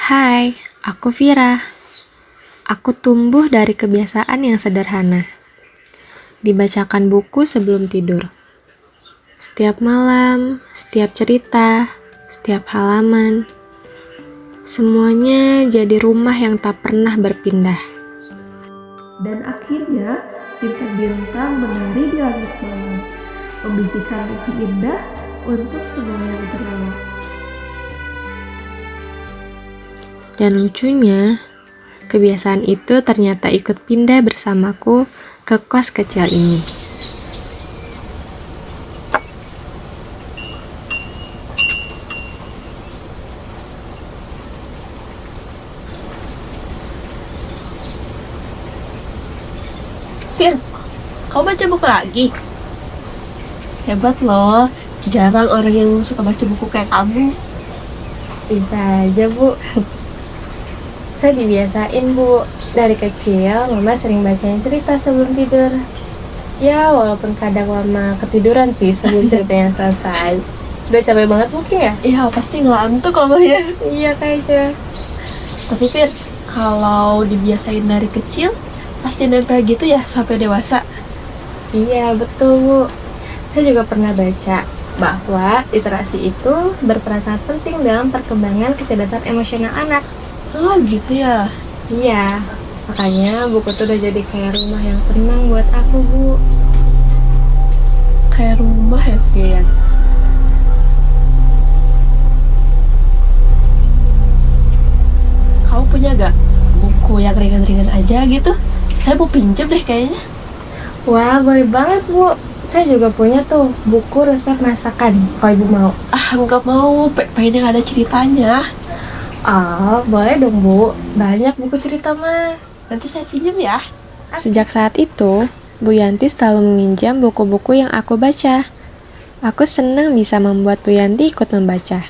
Hai, aku Vira. Aku tumbuh dari kebiasaan yang sederhana. Dibacakan buku sebelum tidur. Setiap malam, setiap cerita, setiap halaman. Semuanya jadi rumah yang tak pernah berpindah. Dan akhirnya bintang-bintang menari di langit malam, membisikkan mimpi indah untuk semua yang terlelap. Dan lucunya, kebiasaan itu ternyata ikut pindah bersamaku ke kos kecil ini. Fir, kamu baca buku lagi? Hebat loh, jarang orang yang suka baca buku kayak kamu. Bisa aja, Bu. Saya dibiasain, Bu. Dari kecil, Mama sering bacain cerita sebelum tidur. Ya, walaupun kadang Mama ketiduran sih sebelum ceritanya selesai. Udah capek banget mungkin ya? Iya, pasti ngelantuk kamu ya. Iya, kayaknya. Tapi Fir, kalau dibiasain dari kecil, pasti nempel gitu ya sampai dewasa. Iya, betul, Bu. Saya juga pernah baca bahwa literasi itu berperan sangat penting dalam perkembangan kecerdasan emosional anak. Oh gitu ya. Iya, makanya buku tuh udah jadi kayak rumah yang tenang buat aku, Bu. Kayak rumah ya, Fir. Kamu punya gak buku yang ringan-ringan aja gitu? Saya mau pinjam deh kayaknya. Wah, boleh banget, Bu. Saya juga punya tuh buku resep masakan, kalau Ibu mau. Ah, nggak mau, pengen yang ada ceritanya. Oh, boleh dong, Bu. Banyak buku cerita mah. Nanti saya pinjam ya. Sejak saat itu, Bu Yanti selalu meminjam buku-buku yang aku baca. Aku senang bisa membuat Bu Yanti ikut membaca.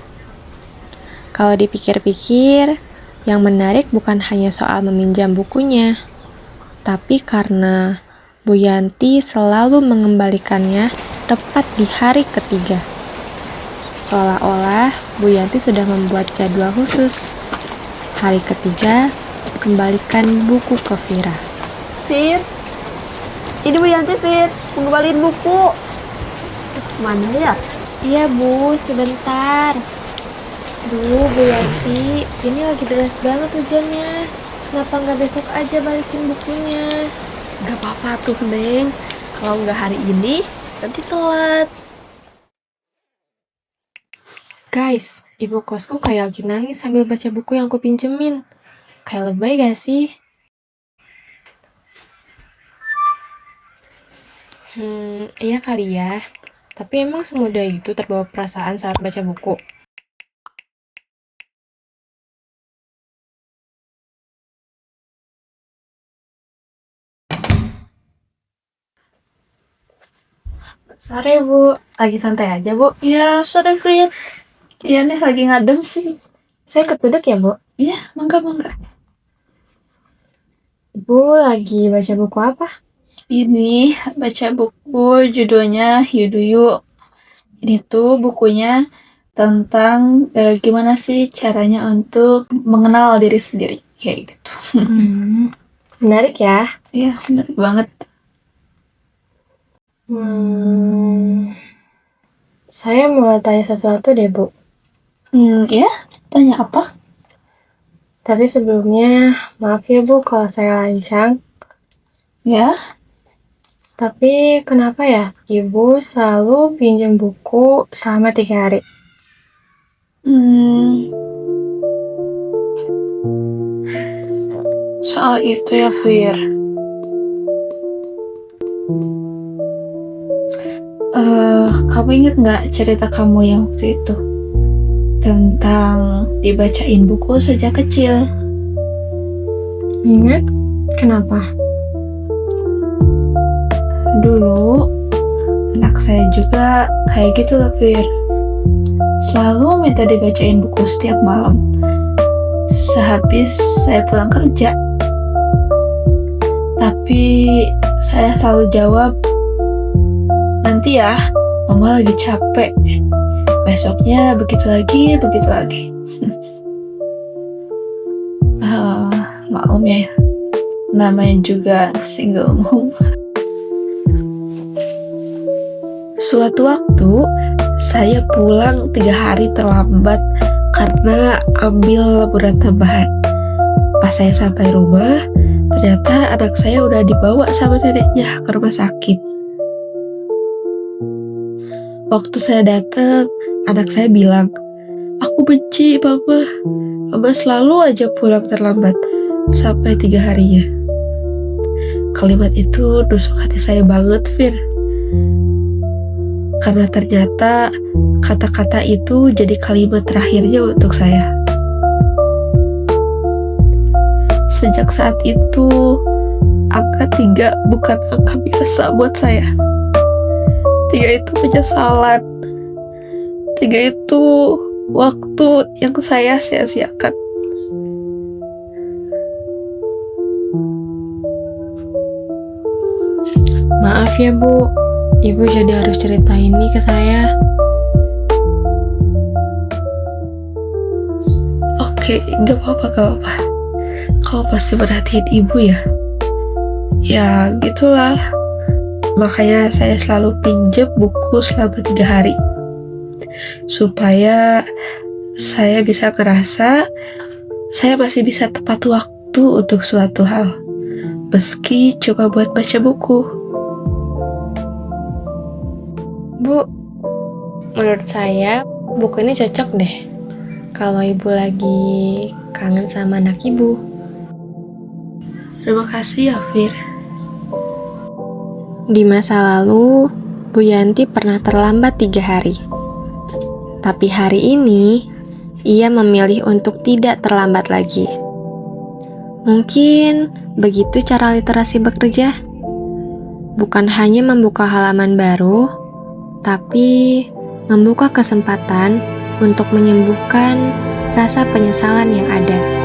Kalau dipikir-pikir, yang menarik bukan hanya soal meminjam bukunya, tapi karena Bu Yanti selalu mengembalikannya tepat di hari ketiga. Seolah-olah Bu Yanti sudah membuat jadwal khusus. Hari ketiga, kembalikan buku ke Vira. Fir, ini Bu Yanti, Fir, mau ngembaliin buku. Mana ya? Iya, Bu, sebentar. Duh, Bu Yanti, ini lagi deras banget hujannya. Kenapa nggak besok aja balikin bukunya? Gak apa-apa tuh, Neng. Kalau nggak hari ini, nanti telat. Guys, ibu kosku kayak lagi nangis sambil baca buku yang aku pinjemin. Kayak lebay gak sih? Iya kali ya. Tapi emang semudah itu terbawa perasaan saat baca buku. Sore, Bu. Lagi santai aja, Bu. Ya, sudah, Fir. Iya nih, lagi ngadem sih. Saya ikut duduk ya, Bu. Iya, mangga. Ibu lagi baca buku apa? Ini baca buku judulnya Yuduyu. Ini tuh bukunya tentang gimana sih caranya untuk mengenal diri sendiri. Kayak gitu. Menarik ya. Iya, bener banget. Saya mau tanya sesuatu deh, Bu. Ya, tanya apa? Tapi sebelumnya, maaf ya, Bu, kalau saya lancang. Ya, Tapi kenapa ya Ibu selalu pinjam buku selama 3 hari? soal itu ya, Fir. Kamu inget nggak cerita kamu yang waktu itu? Tentang dibacain buku sejak kecil. Ingat? Kenapa? Dulu, anak saya juga kayak gitu loh, Fir. Selalu minta dibacain buku setiap malam. Sehabis saya pulang kerja. Tapi saya selalu jawab, nanti ya, mama lagi capek. Besoknya begitu lagi. Maklum ya, namanya juga single mom. Suatu waktu, saya pulang 3 hari terlambat karena ambil liburan tambahan. Pas saya sampai rumah, ternyata anak saya udah dibawa sama neneknya ke rumah sakit. Waktu saya datang, anak saya bilang, "Aku benci mama. Mama selalu aja pulang terlambat sampai 3 harinya." Kalimat itu nusuk hati saya banget, Fir. Karena ternyata kata-kata itu jadi kalimat terakhirnya untuk saya. Sejak saat itu, angka 3 bukan angka biasa buat saya. 3 itu penyesalan. 3 itu waktu yang saya sia-siakan. Maaf ya Bu, Ibu jadi harus cerita ini ke saya. Oke, gak apa-apa. Kau pasti merhatiin ibu ya? Ya, gitulah. Makanya saya selalu pinjam buku selama 3 hari. Supaya saya bisa ngerasa saya masih bisa tepat waktu untuk suatu hal. Meski cuma buat baca buku. Bu, menurut saya buku ini cocok deh kalau Ibu lagi kangen sama anak Ibu. Terima kasih ya, Fir. Di masa lalu, Bu Yanti pernah terlambat 3 hari. Tapi hari ini, ia memilih untuk tidak terlambat lagi. Mungkin begitu cara literasi bekerja. Bukan hanya membuka halaman baru, tapi membuka kesempatan untuk menyembuhkan rasa penyesalan yang ada.